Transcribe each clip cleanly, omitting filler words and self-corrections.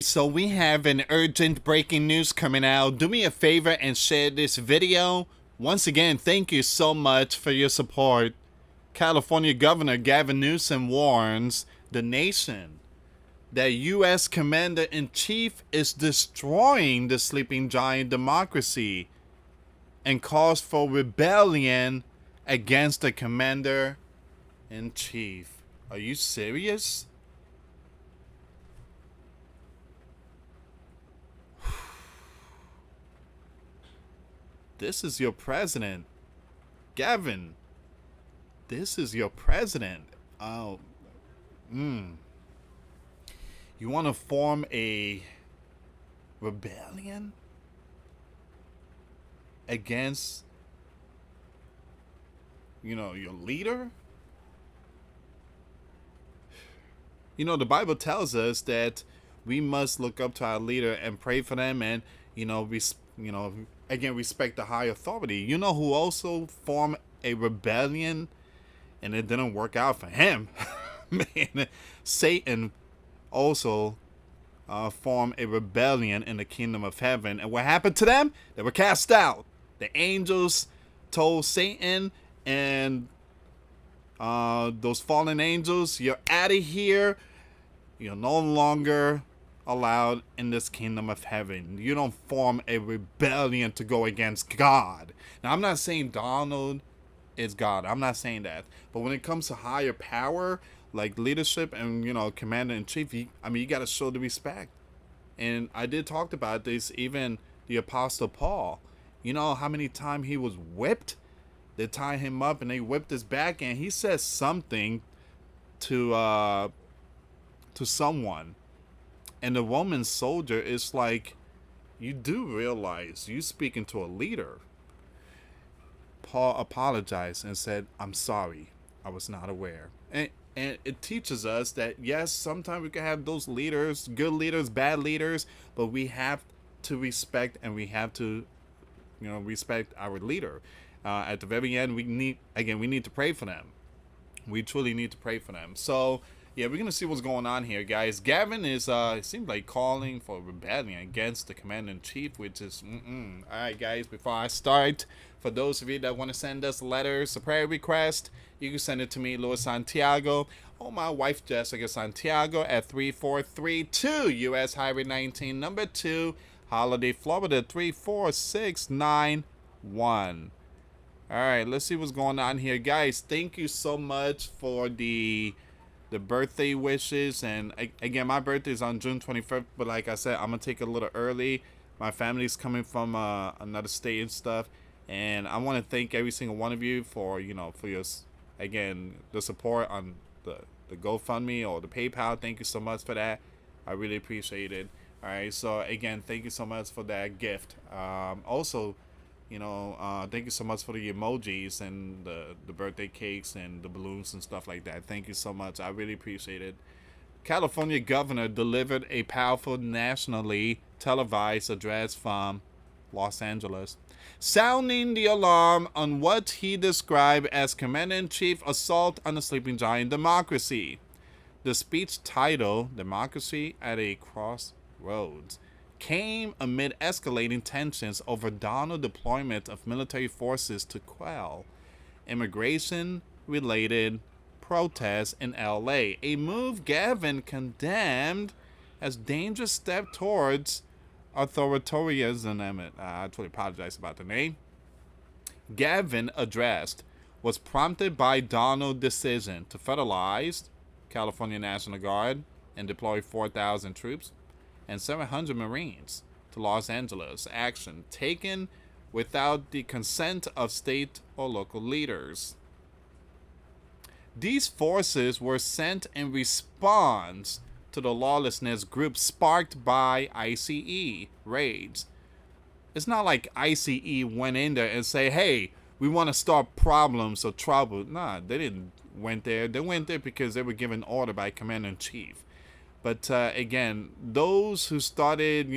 so we have an urgent breaking news coming out. Do me a favor and share this video. Once again, thank you so much for your support. California Governor Gavin Newsom warns the nation that U.S. Commander-in-Chief is destroying the sleeping giant democracy and calls for rebellion against the Commander-in-Chief. Are you serious? This is your president. Gavin, this is your president. Oh, You want to form a rebellion against, your leader? The Bible tells us that we must look up to our leader and pray for them and, respect the high authority. You know who also formed a rebellion and it didn't work out for him? Man, Satan also formed a rebellion in the kingdom of heaven. And what happened to them? They were cast out. The angels told Satan and those fallen angels, you're out of here. You're no longer allowed in this kingdom of heaven. You don't form a rebellion to go against God. Now, I'm not saying Donald is God. I'm not saying that. But when it comes to higher power, like leadership and, commander-in-chief, you got to show the respect. And I did talk about this, even the Apostle Paul. You know how many times he was whipped? They tied him up and they whipped his back, and he says something to someone. And the Roman soldier is like, you do realize you speaking to a leader. Paul apologized and said, I'm sorry. I was not aware. And it teaches us that, yes, sometimes we can have those leaders, good leaders, bad leaders, but we have to respect and we have to, respect our leader. At the very end, we need to pray for them. We truly need to pray for them. So, yeah, we're going to see what's going on here, guys. Gavin is, it seems like calling for rebellion against the Commander-in-Chief, which is, All right, guys, before I start, for those of you that want to send us letters, a prayer request, you can send it to me, US Santiago, or my wife, Jessica Santiago, at 3432 US Highway 19, number 2, Holiday, Florida, 34691. All right, let's see what's going on here, guys. Thank you so much for the birthday wishes. And again, my birthday is on June 25th, but like I said, I'm gonna take it a little early. My family's coming from another state and stuff, and I want to thank every single one of you for for your the support on the GoFundMe or the PayPal. Thank you so much for that. I really appreciate it. All right, so again, thank you so much for that gift. Also, thank you so much for the emojis and the birthday cakes and the balloons and stuff like that. Thank you so much. I really appreciate it. California governor delivered a powerful nationally televised address from Los Angeles, sounding the alarm on what he described as Commander-in-Chief assault on the sleeping giant democracy. The speech titled Democracy at a Crossroads came amid escalating tensions over Donald's deployment of military forces to quell immigration-related protests in LA, a move Gavin condemned as dangerous step towards authoritarianism. I totally apologize about the name. Gavin addressed was prompted by Donald's decision to federalize California National Guard and deploy 4,000 troops and 700 Marines to Los Angeles, action taken without the consent of state or local leaders. These forces were sent in response to the lawlessness group sparked by ICE raids. It's not like ICE went in there and say, hey, we want to start problems or trouble. Nah, they didn't went there. They went there because they were given order by Commander-in-Chief. But again, those who started,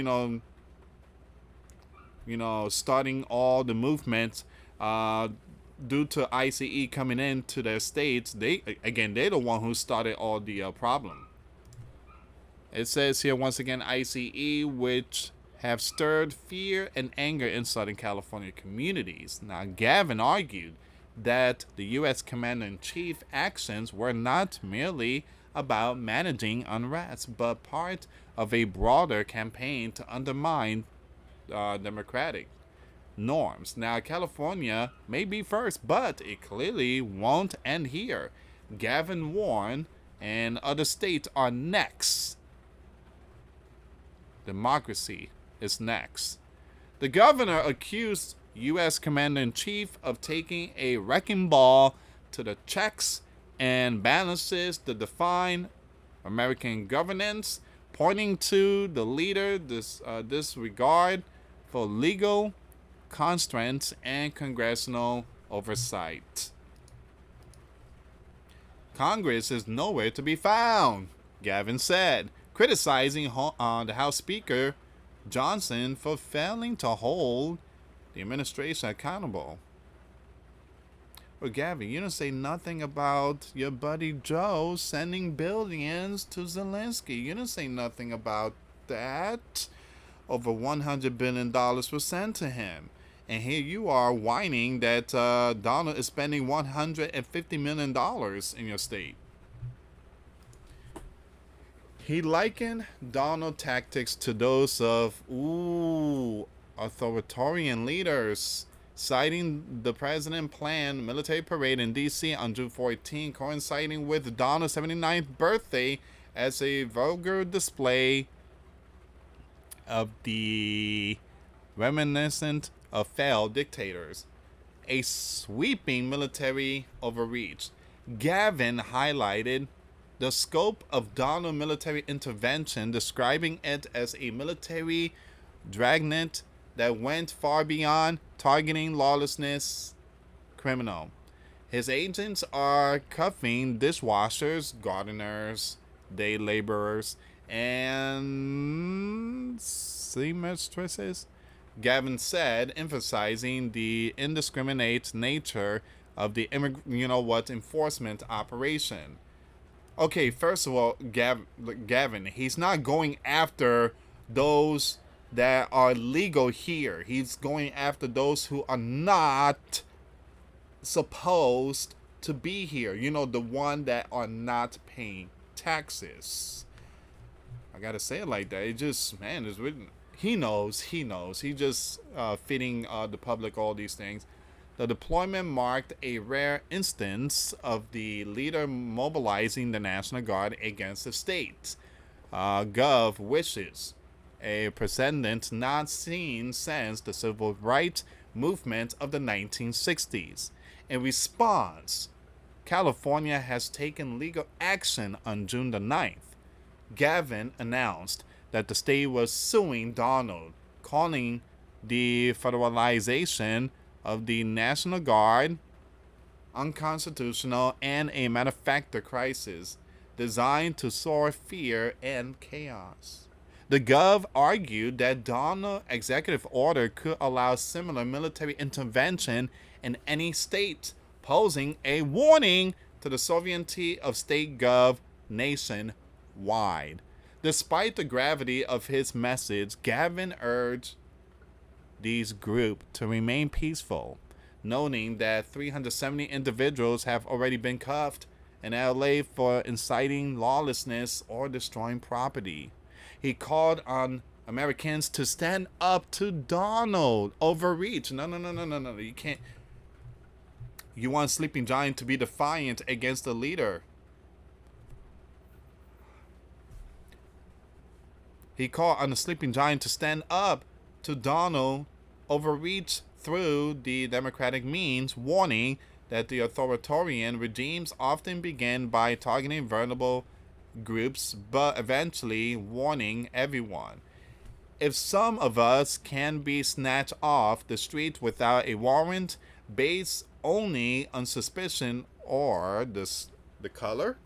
starting all the movements, due to ICE coming into their states, they're the one who started all the problem. It says here once again, ICE, which have stirred fear and anger in Southern California communities. Now, Gavin argued that the U.S. Commander-in-Chief actions were not merely about managing unrest, but part of a broader campaign to undermine democratic norms. Now, California may be first, but it clearly won't end here. Gavin warned, and other states are next. Democracy is next. The governor accused U.S. Commander-in-Chief of taking a wrecking ball to the checks and balances that define American governance, pointing to the leader disregard for legal constraints and congressional oversight. Congress is nowhere to be found, Gavin said, criticizing the House Speaker Johnson for failing to hold the administration accountable. Well, Gavin, you don't say nothing about your buddy Joe sending billions to Zelensky. You don't say nothing about that. Over $100 billion was sent to him. And here you are whining that Donald is spending $150 million in your state. He likened Donald tactics to those of authoritarian leaders, citing the president planned military parade in D.C. on June 14, coinciding with Donald's 79th birthday, as a vulgar display of the reminiscent of failed dictators. A sweeping military overreach. Gavin highlighted the scope of Donald military intervention, describing it as a military dragnet that went far beyond targeting lawlessness criminal. His agents are cuffing dishwashers, gardeners, day laborers, and seamstresses, Gavin said, emphasizing the indiscriminate nature of the enforcement operation. Okay, first of all, Gavin, he's not going after those that are legal here. He's going after those who are not supposed to be here. The one that are not paying taxes. I gotta say it like that. It just, man, it's written. He knows. He just feeding the public all these things. The deployment marked a rare instance of the leader mobilizing the National Guard against the state. Gov wishes, a precedent not seen since the civil rights movement of the 1960s. In response, California has taken legal action on June the 9th. Gavin announced that the state was suing Donald, calling the federalization of the National Guard unconstitutional and a manufactured crisis designed to sow fear and chaos. The Gov argued that Donald's executive order could allow similar military intervention in any state, posing a warning to the sovereignty of state gov nationwide. Despite the gravity of his message, Gavin urged these groups to remain peaceful, noting that 370 individuals have already been cuffed in LA for inciting lawlessness or destroying property. He called on Americans to stand up to Donald overreach. No. You can't. You want Sleeping Giant to be defiant against the leader. He called on the Sleeping Giant to stand up to Donald overreach through the democratic means, warning that the authoritarian regimes often begin by targeting vulnerable groups, but eventually warning everyone. If some of us can be snatched off the street without a warrant, based only on suspicion or the color,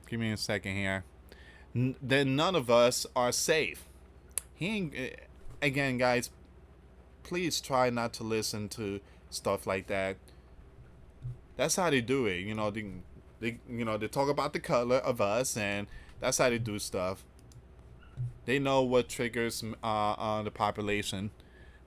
give me a second here, then none of us are safe. Again, guys, please try not to listen to stuff like that. That's how they do it. They talk about the color of us, and that's how they do stuff. They know what triggers the population.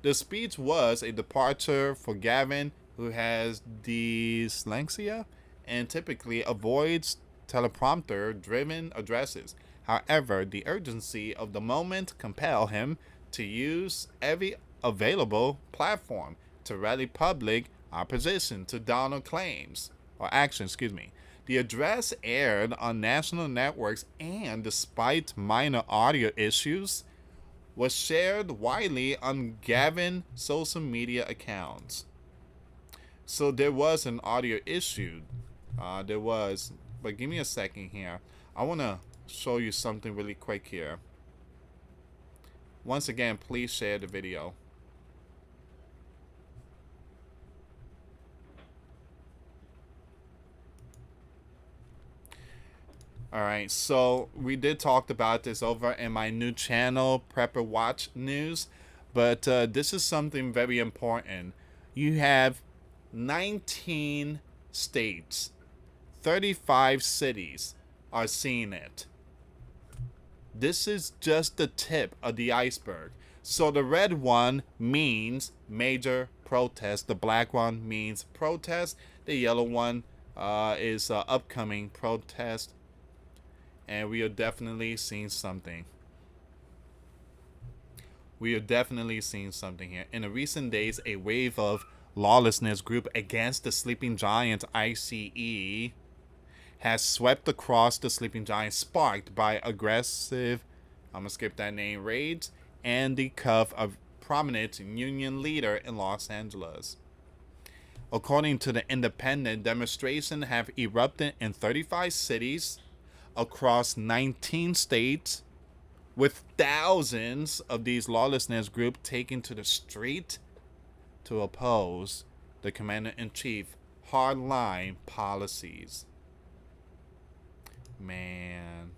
The speech was a departure for Gavin, who has dyslexia and typically avoids teleprompter driven addresses. However, the urgency of the moment compelled him to use every available platform to rally public opposition to Donald claims or action, excuse me. The address aired on national networks and despite minor audio issues was shared widely on Gavin social media accounts. So there was an audio issue. There was, but give me a second here. I want to show you something really quick here. Once again, please share the video. All right, so we did talk about this over in my new channel, Prepper Watch News, but this is something very important. You have 19 states, 35 cities are seeing it. This is just the tip of the iceberg. So the red one means major protest, the black one means protest, the yellow one is upcoming protest, and we are definitely seeing something. We are definitely seeing something here. In the recent days, a wave of lawlessness group against the sleeping giant ICE has swept across the sleeping giant, sparked by aggressive, I'm gonna skip that name, raids and the cuff of prominent union leader in Los Angeles. According to the Independent, demonstrations have erupted in 35 cities across 19 states, with thousands of these lawlessness groups taking to the street to oppose the commander-in-chief hardline policies. Man.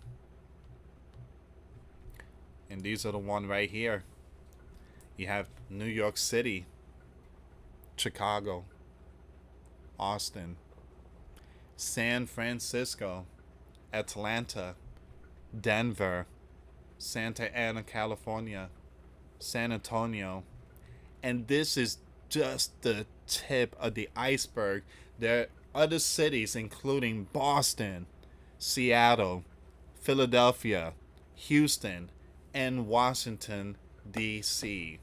And these are the one right here. You have New York City, Chicago, Austin, San Francisco, Atlanta, Denver, Santa Ana, California, San Antonio. And this is just the tip of the iceberg. There are other cities including Boston, Seattle, Philadelphia, Houston, and Washington, D.C.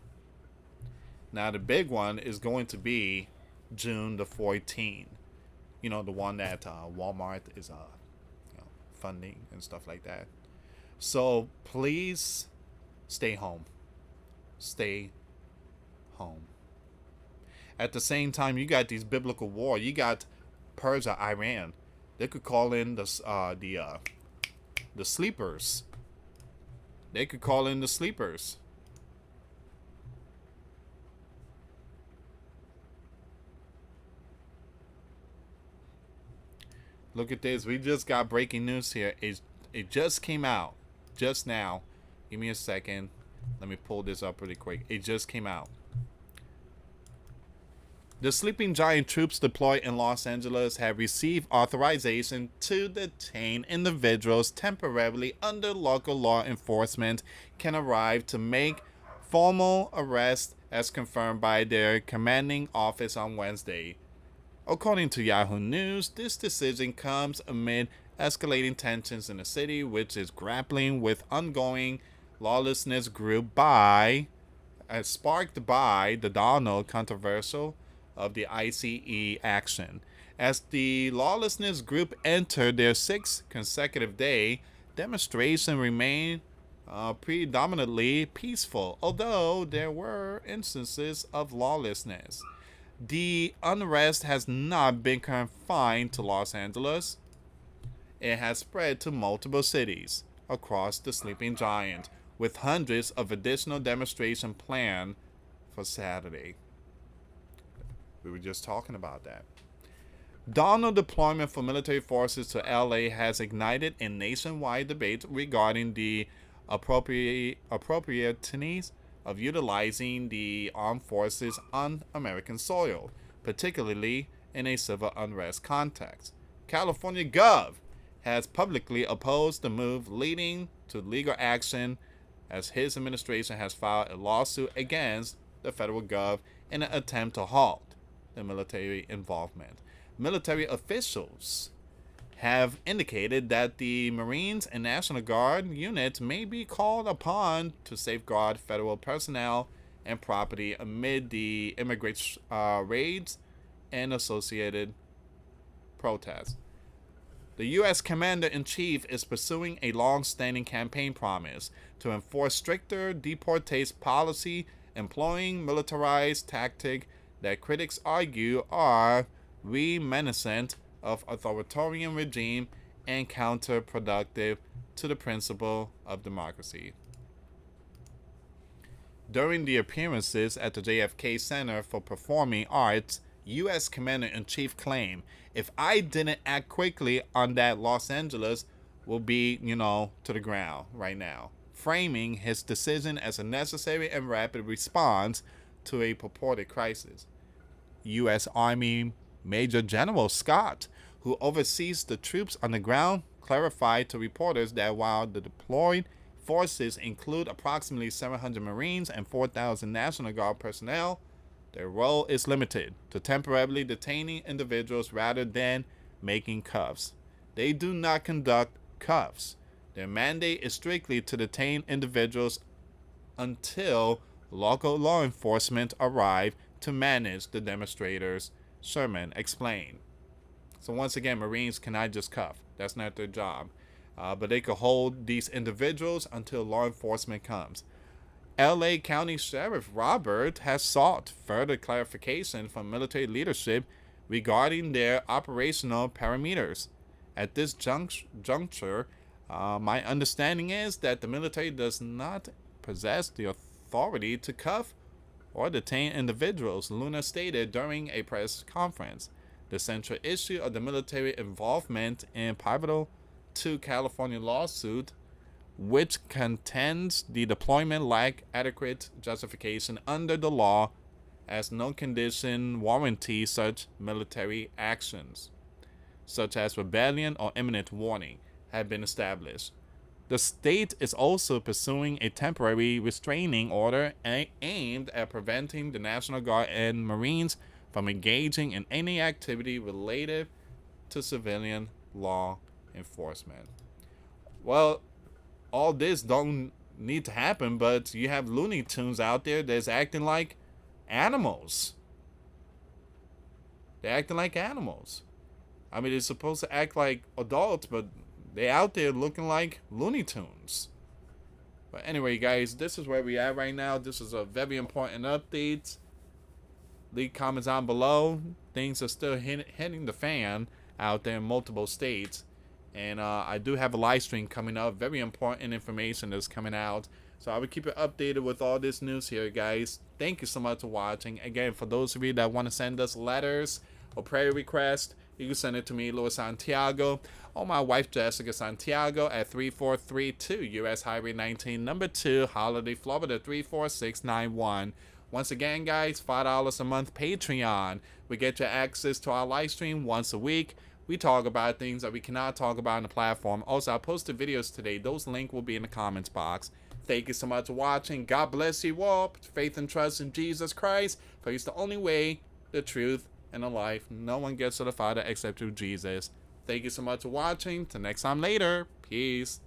Now the big one is going to be June the 14th. You know, the one that Walmart is funding and stuff like that. So please stay home. Stay home. At the same time, you got these biblical war. You got Persia, Iran. They could call in the sleepers. They could call in the sleepers. Look at this. We just got breaking news here. It just came out. Just now. Give me a second. Let me pull this up really quick. It just came out. The sleeping giant troops deployed in Los Angeles have received authorization to detain individuals temporarily under local law enforcement can arrive to make formal arrests as confirmed by their commanding office on Wednesday. According to Yahoo News, this decision comes amid escalating tensions in the city, which is grappling with ongoing lawlessness group sparked by the Donald controversial of the ICE action. As the lawlessness group entered their sixth consecutive day, demonstrations remained predominantly peaceful, although there were instances of lawlessness. The unrest has not been confined to Los Angeles. It has spread to multiple cities across the sleeping giant, with hundreds of additional demonstrations planned for Saturday. We were just talking about that. Donald deployment for military forces to LA has ignited a nationwide debate regarding the appropriateness of utilizing the armed forces on American soil, particularly in a civil unrest context. California Gov has publicly opposed the move, leading to legal action as his administration has filed a lawsuit against the federal Gov in an attempt to halt the military involvement. Military officials have indicated that the Marines and National Guard units may be called upon to safeguard federal personnel and property amid the immigrant raids and associated protests. The U.S. Commander-in-Chief is pursuing a long-standing campaign promise to enforce stricter deportation policy, employing militarized tactics that critics argue are reminiscent of authoritarian regime and counterproductive to the principle of democracy. During the appearances at the JFK Center for Performing Arts, U.S. Commander-in-Chief claimed, if I didn't act quickly on that, Los Angeles will be, to the ground right now, framing his decision as a necessary and rapid response to a purported crisis. U.S. Army Major General Scott, who oversees the troops on the ground, clarified to reporters that while the deployed forces include approximately 700 Marines and 4,000 National Guard personnel, their role is limited to temporarily detaining individuals rather than making cuffs. They do not conduct cuffs. Their mandate is strictly to detain individuals until local law enforcement arrive to manage the demonstrators, Sherman explained. So once again, Marines cannot just cuff. That's not their job. But they could hold these individuals until law enforcement comes. L.A. County Sheriff Robert has sought further clarification from military leadership regarding their operational parameters. At this juncture, my understanding is that the military does not possess the authority to cuff or detain individuals, Luna stated during a press conference. The central issue of the military involvement in pivotal to California lawsuit, which contends the deployment lacked adequate justification under the law, as no condition warranties such military actions, such as rebellion or imminent warning, have been established. The state is also pursuing a temporary restraining order aimed at preventing the National Guard and Marines from engaging in any activity related to civilian law enforcement. Well, all this don't need to happen, but you have Looney Tunes out there that's acting like animals. They're acting like animals. I mean, they're supposed to act like adults, but they're out there looking like Looney Tunes. But anyway, guys, this is where we are right now. This is a very important update. Leave comments down below. Things are still hitting the fan out there in multiple states. And I do have a live stream coming up. Very important information that's coming out. So I will keep you updated with all this news here, guys. Thank you so much for watching. Again, for those of you that want to send us letters or prayer requests, you can send it to me, US Santiago, or my wife, Jessica Santiago, at 3432 US Highway 19, number 2, Holiday, Florida, 34691. Once again, guys, $5 a month Patreon. We get you access to our live stream once a week. We talk about things that we cannot talk about on the platform. Also, I posted videos today. Those links will be in the comments box. Thank you so much for watching. God bless you all. Faith and trust in Jesus Christ. For He's the only way, the truth, and the life. No one gets to the Father except through Jesus. Thank you so much for watching. Till next time later. Peace.